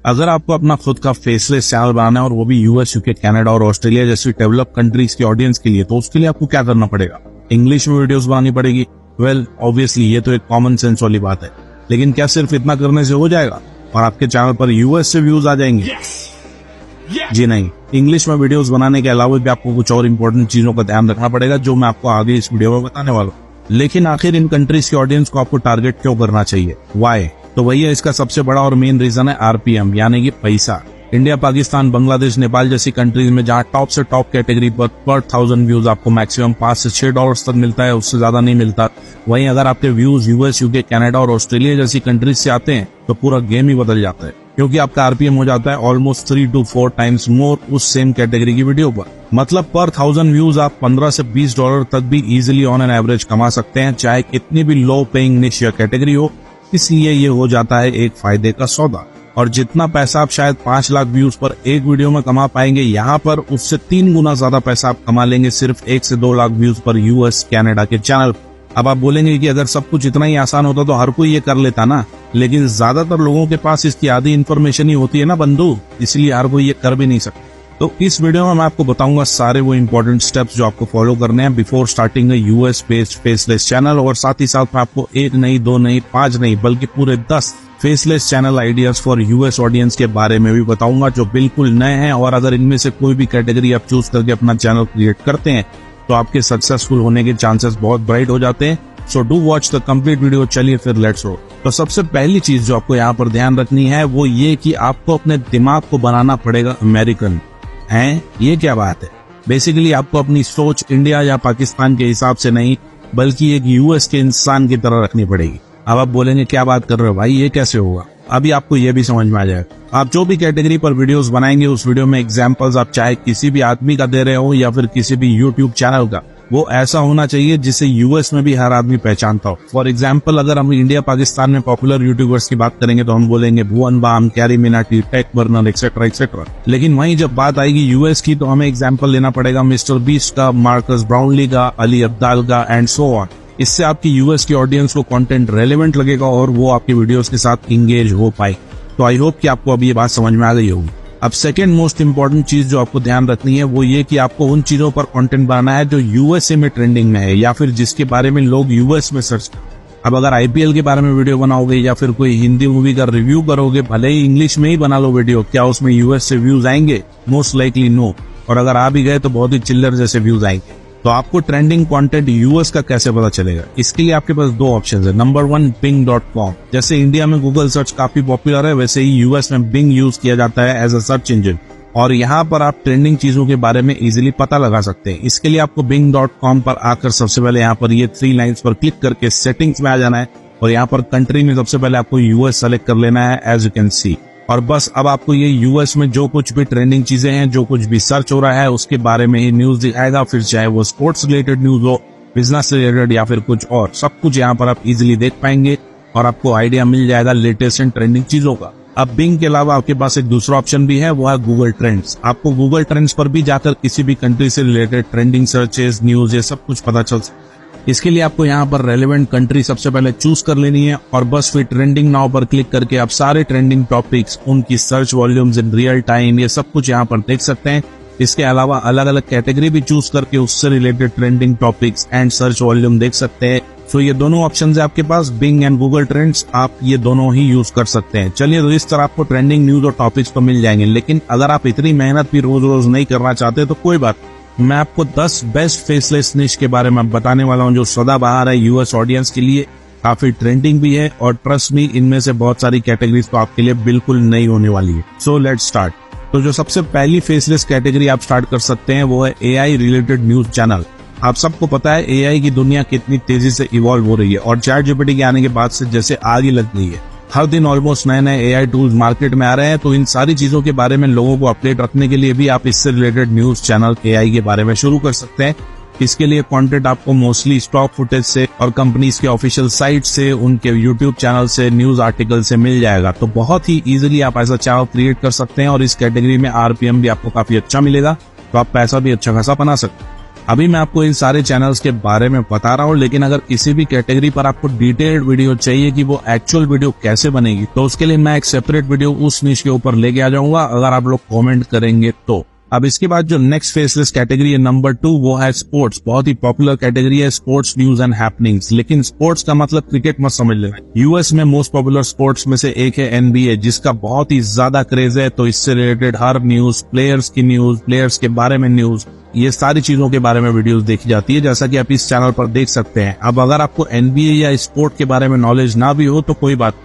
अगर आपको अपना खुद का फेसलेस चैनल बनाना है और वो भी यूएस, यूके, कनाडा और ऑस्ट्रेलिया जैसी डेवलप कंट्रीज की ऑडियंस के लिए, तो उसके लिए आपको क्या करना पड़ेगा? इंग्लिश में वीडियोस बनानी पड़ेगी। वेल, ऑब्वियसली ये तो एक कॉमन सेंस वाली बात है, लेकिन क्या सिर्फ इतना करने से हो जाएगा और आपके चैनल पर यूएस से व्यूज आ जाएंगे? जी नहीं। इंग्लिश में वीडियोस बनाने के अलावा भी आपको कुछ और इम्पोर्टेंट चीजों का ध्यान रखना पड़ेगा, जो मैं आपको आगे इस वीडियो में बताने वाला हूँ। लेकिन आखिर इन कंट्रीज की ऑडियंस को आपको टारगेट क्यों करना चाहिए? वाई? तो वही है, इसका सबसे बड़ा और मेन रीजन है आरपीएम, यानी कि पैसा। इंडिया, पाकिस्तान, बांग्लादेश, नेपाल जैसी कंट्रीज में जहां टॉप से टॉप कैटेगरी पर 1000 व्यूज आपको मैक्सिमम $5 से $6 तक मिलता है, उससे ज्यादा नहीं मिलता। वहीं अगर आपके व्यूज यूएस, यूके, कनाडा और ऑस्ट्रेलिया जैसी कंट्रीज से आते हैं तो पूरा गेम ही बदल जाता है, क्योंकि आपका आरपीएम हो जाता है ऑलमोस्ट 3 to 4 टाइम्स मोर उस सेम कैटेगरी की वीडियो पर। मतलब पर 1000 व्यूज आप $15 से $20 तक भी इजिली ऑन एन एवरेज कमा सकते हैं, चाहे कितनी भी लो पेइंग निश या कैटेगरी हो। इसलिए ये हो जाता है एक फायदे का सौदा। और जितना पैसा आप शायद 5 लाख व्यूज पर एक वीडियो में कमा पाएंगे, यहाँ पर उससे 3 गुना ज्यादा पैसा आप कमा लेंगे सिर्फ 1 से 2 लाख व्यूज पर यूएस, कनाडा के चैनल। अब आप बोलेंगे कि अगर सब कुछ इतना ही आसान होता तो हर कोई ये कर लेता ना, लेकिन ज्यादातर लोगों के पास इसकी आधी इन्फॉर्मेशन ही होती है ना बंधु, इसलिए हर कोई ये कर भी नहीं सकता। तो इस वीडियो में मैं आपको बताऊंगा सारे वो इम्पोर्टेंट स्टेप्स जो आपको फॉलो करने हैं before starting US based faceless channel, और साथ ही साथ मैं आपको 1 नहीं, 2 नहीं, 5 नहीं, बल्कि पूरे 10 faceless channel ideas for US audience के बारे में भी बताऊंगा, जो बिल्कुल नए हैं। और अगर इनमें से कोई भी कैटेगरी आप चूज करके अपना चैनल क्रिएट करते हैं तो आपके सक्सेसफुल होने के चांसेस बहुत ब्राइट हो जाते हैं। So do watch the complete video. चलिए फिर लेट्स गो। तो सबसे पहली चीज जो आपको यहाँ पर ध्यान रखनी है वो ये कि आपको अपने दिमाग को बनाना पड़ेगा अमेरिकन। हैं? ये क्या बात है? बेसिकली आपको अपनी सोच इंडिया या पाकिस्तान के हिसाब से नहीं, बल्कि एक यूएस के इंसान की तरह रखनी पड़ेगी। अब आप बोलेंगे क्या बात कर रहे हो भाई, ये कैसे होगा? अभी आपको ये भी समझ में आ जाएगा। आप जो भी कैटेगरी पर वीडियोस बनाएंगे, उस वीडियो में एग्जांपल्स आप चाहे किसी भी आदमी का दे रहे हो या फिर किसी भी यूट्यूब चैनल का, वो ऐसा होना चाहिए जिसे यूएस में भी हर आदमी पहचानता हो। फॉर एग्जाम्पल, अगर हम इंडिया पाकिस्तान में पॉपुलर यूट्यूबर्स की बात करेंगे तो हम बोलेंगे भुवन बाम, कैरी मिनाटी, टेक बर्नर, एक्सेट्रा एक्सेट्रा। लेकिन वहीं जब बात आएगी यूएस की तो हमें एग्जाम्पल लेना पड़ेगा मिस्टर बीस्ट का, मार्कस ब्राउनली का, अली अब्दाल का एंड सो ऑन। इससे आपकी यूएस की ऑडियंस को कंटेंट रेलेवेंट लगेगा और वो आपकी वीडियोस के साथ इंगेज हो पाए। तो आई होप कि आपको अभी ये बात समझ में आ गई होगी। अब सेकेंड मोस्ट इम्पोर्टेंट चीज जो आपको ध्यान रखनी है वो ये कि आपको उन चीजों पर कंटेंट बनाना है जो यूएसए में ट्रेंडिंग में है या फिर जिसके बारे में लोग यूएस में सर्च करते हैं। अब अगर आईपीएल के बारे में वीडियो बनाओगे या फिर कोई हिंदी मूवी का रिव्यू करोगे, भले ही इंग्लिश में ही बना लो वीडियो, क्या उसमें यूएस से व्यूज आएंगे? Most likely no. और अगर आ भी गए तो बहुत ही चिल्लर जैसे व्यूज आएंगे। तो आपको ट्रेंडिंग कंटेंट यूएस का कैसे पता चलेगा? इसके लिए आपके पास 2 ऑप्शन है। Number 1, bing.com। जैसे इंडिया में गूगल सर्च काफी पॉपुलर है, वैसे ही यूएस में बिंग यूज किया जाता है एज अ सर्च इंजन, और यहाँ पर आप ट्रेंडिंग चीजों के बारे में इजीली पता लगा सकते हैं। इसके लिए आपको bing.com पर आकर सबसे पहले यहाँ पर ये 3 लाइन्स पर क्लिक करके सेटिंग्स में आ जाना है और यहाँ पर कंट्री में सबसे पहले आपको यूएस सेलेक्ट कर लेना है, एज यू कैन सी। और बस अब आपको ये यूएस में जो कुछ भी ट्रेंडिंग चीजें हैं, जो कुछ भी सर्च हो रहा है, उसके बारे में ही न्यूज दिखाएगा। फिर चाहे वो स्पोर्ट्स रिलेटेड न्यूज हो, बिजनेस रिलेटेड या फिर कुछ और, सब कुछ यहाँ पर आप इजीली देख पाएंगे और आपको आइडिया मिल जाएगा लेटेस्ट एंड ट्रेंडिंग चीजों का। अब बिंग के अलावा आपके पास एक दूसरा ऑप्शन भी है, वो है गूगल ट्रेंड्स। आपको गूगल ट्रेंड्स पर भी जाकर किसी भी कंट्री से रिलेटेड ट्रेंडिंग सर्चेस, न्यूज, ये सब कुछ पता चल सकता है। इसके लिए आपको यहाँ पर रेलेवेंट कंट्री सबसे पहले चूज कर लेनी है और बस फिर ट्रेंडिंग नाउ पर क्लिक करके आप सारे ट्रेंडिंग टॉपिक्स, उनकी search volumes in real time, ये सब कुछ यहाँ पर देख सकते हैं। इसके अलावा अलग अलग कैटेगरी भी चूज करके उससे related trending topics and search volume देख सकते हैं। सो ये दोनों ऑप्शन है आपके पास, बिंग एंड गूगल ट्रेंड्स, आप ये दोनों ही यूज कर सकते हैं। चलिए, तो इस तरह आपको ट्रेंडिंग न्यूज और टॉपिक्स तो मिल जाएंगे, लेकिन अगर आप इतनी मेहनत भी रोज रोज नहीं करना चाहते तो कोई बात, मैं आपको 10 बेस्ट फेसलेस निश के बारे में बताने वाला हूं जो सदाबहार है यूएस ऑडियंस के लिए, काफी ट्रेंडिंग भी है और ट्रस्ट मी, इनमें से बहुत सारी कैटेगरीज तो आपके लिए बिल्कुल नई होने वाली है। So let's start. तो जो सबसे पहली फेसलेस कैटेगरी आप स्टार्ट कर सकते हैं वो है एआई रिलेटेड न्यूज चैनल। आप सबको पता है एआई की दुनिया कितनी तेजी से इवॉल्व हो रही है और चैट जीपीटी के आने के बाद से जैसे आग ही लग गई है। हर दिन ऑलमोस्ट नए नए एआई टूल्स मार्केट में आ रहे हैं, तो इन सारी चीजों के बारे में लोगों को अपडेट रखने के लिए भी आप इससे रिलेटेड न्यूज चैनल एआई के बारे में शुरू कर सकते हैं। इसके लिए कंटेंट आपको मोस्टली स्टॉक फुटेज से और कंपनीज के ऑफिशियल साइट से, उनके यूट्यूब चैनल से, न्यूज आर्टिकल से मिल जाएगा। तो बहुत ही इजीली आप ऐसा चैनल क्रिएट कर सकते हैं और इस कैटेगरी में आरपीएम भी आपको काफी अच्छा मिलेगा, तो आप पैसा भी अच्छा खासा बना सकते हैं। अभी मैं आपको इन सारे चैनल्स के बारे में बता रहा हूँ, लेकिन अगर किसी भी कैटेगरी पर आपको डिटेल्ड वीडियो चाहिए कि वो एक्चुअल वीडियो कैसे बनेगी, तो उसके लिए मैं एक सेपरेट वीडियो उस निश के ऊपर लेके आ जाऊंगा, अगर आप लोग कमेंट करेंगे तो। अब इसके बाद जो नेक्स्ट फेसलेस कैटेगरी है नंबर 2, वो है स्पोर्ट्स। बहुत ही पॉपुलर कैटेगरी है स्पोर्ट्स न्यूज एंड हैपनिंग्स, लेकिन स्पोर्ट्स का मतलब क्रिकेट मत समझ लेना। यूएस में मोस्ट पॉपुलर स्पोर्ट्स में से एक है एनबीए, जिसका बहुत ही ज्यादा क्रेज है। तो इससे रिलेटेड हर न्यूज, प्लेयर्स की न्यूज, प्लेयर्स के बारे में न्यूज, ये सारी चीजों के बारे में वीडियोस देखी जाती है, जैसा कि आप इस चैनल पर देख सकते हैं। अब अगर आपको एनबीए या स्पोर्ट के बारे में नॉलेज ना भी हो तो कोई बात,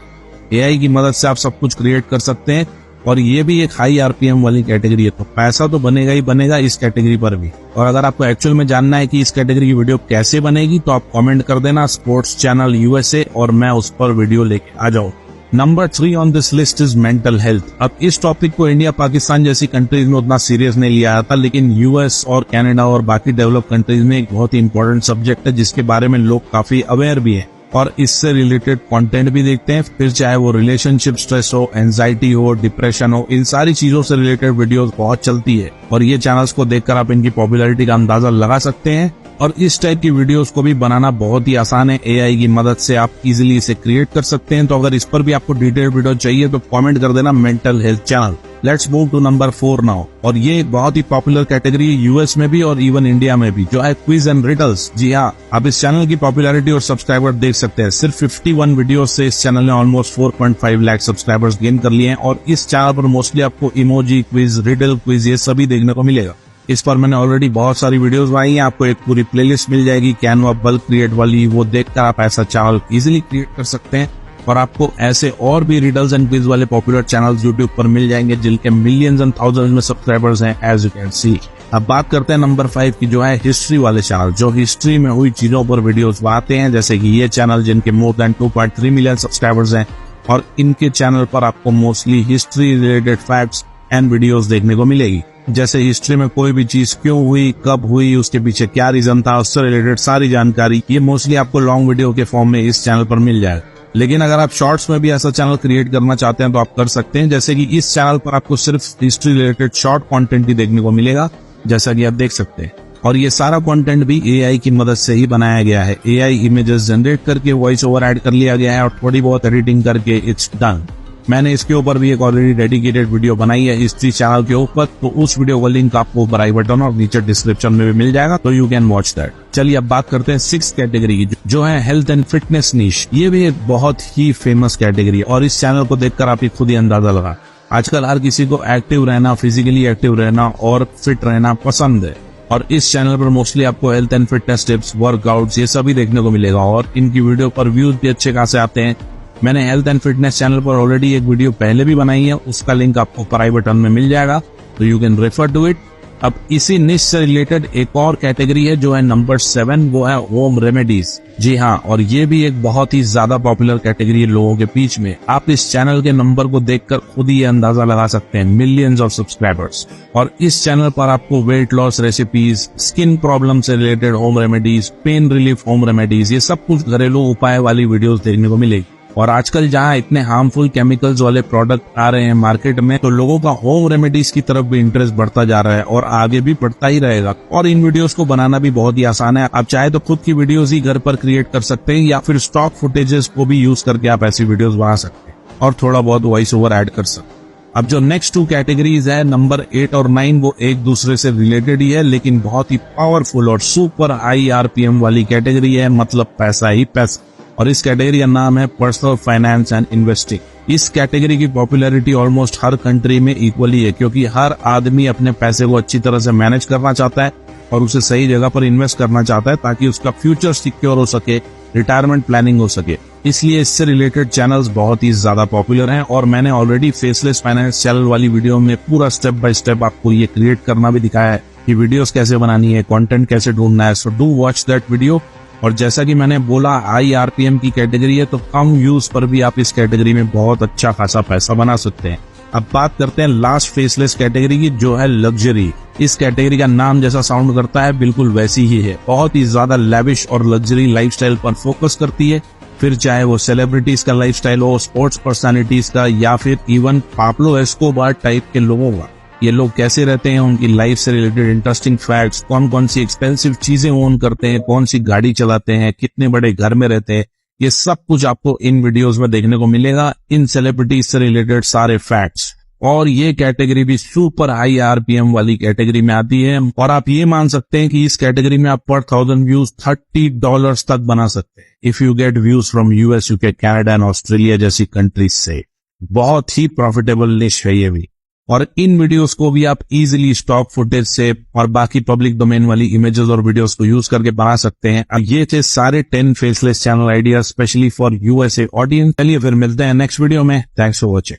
एआई की मदद से आप सब कुछ क्रिएट कर सकते हैं। और ये भी एक हाई आरपीएम वाली कैटेगरी है, तो पैसा तो बनेगा ही बनेगा इस कैटेगरी पर भी। और अगर आपको एक्चुअल में जानना है कि इस कैटेगरी की वीडियो कैसे बनेगी, तो आप कमेंट कर देना स्पोर्ट्स चैनल यूएसए और मैं उस पर वीडियो लेके आ जाऊँ। Number 3 on this list is mental health. अब इस टॉपिक को इंडिया, पाकिस्तान जैसी कंट्रीज में उतना सीरियस नहीं लिया जाता, लेकिन यूएस और कनाडा और बाकी डेवलप कंट्रीज में एक बहुत ही इंपॉर्टेंट सब्जेक्ट है, जिसके बारे में लोग काफी अवेयर भी है और इससे रिलेटेड कंटेंट भी देखते हैं। फिर चाहे वो रिलेशनशिप स्ट्रेस हो, एंजाइटी हो, डिप्रेशन हो, इन सारी चीजों से रिलेटेड वीडियोस बहुत चलती है और ये चैनल्स को देखकर आप इनकी पॉपुलैरिटी का अंदाजा लगा सकते हैं। और इस टाइप की वीडियोस को भी बनाना बहुत ही आसान है, एआई की मदद से आप इजीली इसे क्रिएट कर सकते हैं। तो अगर इस पर भी आपको डिटेल्ड वीडियो चाहिए तो कमेंट कर देना mental health channel. Let's move to number 4 now. और ये एक बहुत ही पॉपुलर कैटेगरी है यूएस में भी और इवन इंडिया में भी, जो है क्विज एंड रिडल्स। जी हाँ, आप इस चैनल की पॉपुलैरिटी और सब्सक्राइबर देख सकते हैं। सिर्फ 51 वीडियो से इस चैनल ने ऑलमोस्ट 4.5 लाख सब्सक्राइबर्स गेन कर लिए हैं और इस चैनल पर मोस्टली आपको इमोजी क्विज, रिडल क्विज, ये सभी देखने को मिलेगा। इस पर मैंने ऑलरेडी बहुत सारी वीडियोस बनाई हैं, आपको एक पूरी प्लेलिस्ट मिल जाएगी कैनवा बल्क क्रिएट वाली, वो देखकर आप ऐसा चैनल इजीली क्रिएट कर सकते हैं। और आपको ऐसे और भी रिडल्स एंड क्विज वाले पॉपुलर चैनल्स यूट्यूब पर मिल जाएंगे, जिनके मिलियंस एंड थाउजेंड्स में सब्सक्राइबर्स हैं, एज यू कैन सी। अब बात करते हैं नंबर 5 की, जो है हिस्ट्री वाले चैनल, जो हिस्ट्री में हुई चीजों पर वीडियोस बनाते हैं, जैसे कि ये चैनल, जिनके मोर देन 2.3 मिलियन सब्सक्राइबर्स हैं। और इनके चैनल पर आपको mostly history related facts and videos देखने को मिलेगी, जैसे हिस्ट्री में कोई भी चीज क्यों हुई, कब हुई, उसके पीछे क्या रीजन था, उससे रिलेटेड सारी जानकारी, ये मोस्टली आपको लॉन्ग वीडियो के फॉर्म में इस चैनल पर मिल जाएगा। लेकिन अगर आप शॉर्ट्स में भी ऐसा चैनल क्रिएट करना चाहते हैं तो आप कर सकते हैं, जैसे कि इस चैनल पर आपको सिर्फ हिस्ट्री रिलेटेड शॉर्ट कंटेंट ही देखने को मिलेगा, जैसा कि आप देख सकते हैं। और ये सारा कंटेंट भी एआई की मदद से ही बनाया गया है। एआई इमेजेस जनरेट करके वॉइस ओवर ऐड कर लिया गया है और थोड़ी बहुत एडिटिंग करके इट्स डन। मैंने इसके ऊपर भी एक ऑलरेडी डेडिकेटेड वीडियो बनाई है हिस्ट्री चैनल के ऊपर, तो उस वीडियो का लिंक आपको ऊपर आई बटन और नीचे डिस्क्रिप्शन में भी मिल जाएगा, तो यू कैन वॉच दैट। चलिए अब बात करते हैं 6th कैटेगरी की, जो है हेल्थ एंड फिटनेस नीश। ये भी एक बहुत ही फेमस कैटेगरी है और इस चैनल को देखकर आप खुद ही अंदाजा लगा। आजकल हर किसी को एक्टिव रहना, फिजिकली एक्टिव रहना और फिट रहना पसंद है और इस चैनल पर मोस्टली आपको health and fitness tips, workouts, ये सभी देखने को मिलेगा और इनकी वीडियो पर व्यूज भी अच्छे खासे आते हैं। मैंने हेल्थ एंड फिटनेस चैनल पर ऑलरेडी एक वीडियो पहले भी बनाई है, उसका लिंक आपको ऊपर आई बटन में मिल जाएगा, तो you can refer to it. अब इसी निश से रिलेटेड एक और कैटेगरी है, जो है नंबर 7, वो है होम रेमेडीज। जी हाँ, और ये भी एक बहुत ही ज्यादा पॉपुलर कैटेगरी है लोगों के बीच में। आप इस चैनल के नंबर को देखकर खुद ही अंदाजा लगा सकते हैं, मिलियंस ऑफ सब्सक्राइबर्स। और इस चैनल पर आपको weight loss recipes, skin problem से related home remedies, pain relief home remedies, ये सब कुछ घरेलू उपाय वाली वीडियोस देखने को मिलेगी। और आजकल जहाँ इतने हार्मफुल केमिकल्स वाले प्रोडक्ट आ रहे हैं मार्केट में, तो लोगों का होम रेमेडीज की तरफ भी इंटरेस्ट बढ़ता जा रहा है और आगे भी बढ़ता ही रहेगा। और इन वीडियोस को बनाना भी बहुत ही आसान है। आप चाहे तो खुद की वीडियोस ही घर पर क्रिएट कर सकते हैं या फिर स्टॉक फुटेजेस को भी यूज करके आप ऐसी वीडियोस बना सकते हैं और थोड़ा बहुत वॉइस ओवर ऐड कर सकते हैं। अब जो नेक्स्ट 2 कैटेगरीज है, नंबर 8 और 9, वो एक दूसरे से रिलेटेड ही है, लेकिन बहुत ही पावरफुल और सुपर हाई आरपीएम वाली कैटेगरी है, मतलब पैसा ही पैसा। और इस कैटेगरी का नाम है पर्सनल फाइनेंस एंड इन्वेस्टिंग। इस कैटेगरी की पॉपुलैरिटी ऑलमोस्ट हर कंट्री में इक्वली है, क्योंकि हर आदमी अपने पैसे को अच्छी तरह से मैनेज करना चाहता है और उसे सही जगह पर इन्वेस्ट करना चाहता है, ताकि उसका फ्यूचर सिक्योर हो सके, रिटायरमेंट प्लानिंग हो सके। इसलिए इससे रिलेटेड चैनल्स बहुत ही ज्यादा पॉपुलर हैं और मैंने ऑलरेडी फेसलेस फाइनेंस चैनल वाली वीडियो में पूरा स्टेप बाय स्टेप आपको ये क्रिएट करना भी दिखाया है कि वीडियोस कैसे बनानी है, कंटेंट कैसे ढूंढना है। So do watch that video. और जैसा कि मैंने बोला, हाई आरपीएम की कैटेगरी है, तो कम व्यूज पर भी आप इस कैटेगरी में बहुत अच्छा खासा पैसा बना सकते हैं। अब बात करते हैं लास्ट फेसलेस कैटेगरी की, जो है लग्जरी। इस कैटेगरी का नाम जैसा साउंड करता है बिल्कुल वैसी ही है, बहुत ही ज्यादा लैविश और लग्जरी लाइफस्टाइल पर फोकस करती है। फिर चाहे वो सेलिब्रिटीज का लाइफस्टाइल हो, स्पोर्ट्स पर्सनालिटीज का, या फिर इवन पाब्लो एस्कोबार टाइप के लोगों का। ये लोग कैसे रहते हैं, उनकी लाइफ से रिलेटेड इंटरेस्टिंग फैक्ट्स, कौन कौन सी एक्सपेंसिव चीजें ओन करते हैं, कौन सी गाड़ी चलाते हैं, कितने बड़े घर में रहते हैं, ये सब कुछ आपको इन वीडियोस में देखने को मिलेगा। इन सेलिब्रिटीज से रिलेटेड सारे फैक्ट्स। और ये कैटेगरी भी सुपर हाई आरपीएम वाली कैटेगरी में आती है, और आप ये मान सकते हैं कि इस कैटेगरी में आप पर 1000 व्यूज $30 तक बना सकते हैं if you get views from US, UK, Canada and Australia जैसी कंट्रीज से। बहुत ही प्रॉफिटेबल निश है ये भी। और इन वीडियोस को भी आप इजीली स्टॉक फुटेज से और बाकी पब्लिक डोमेन वाली इमेजेस और वीडियोस को यूज करके बना सकते हैं। अब ये थे सारे 10 faceless channel idea specially for USA audience. चलिए फिर मिलते हैं नेक्स्ट वीडियो में। Thanks for watching.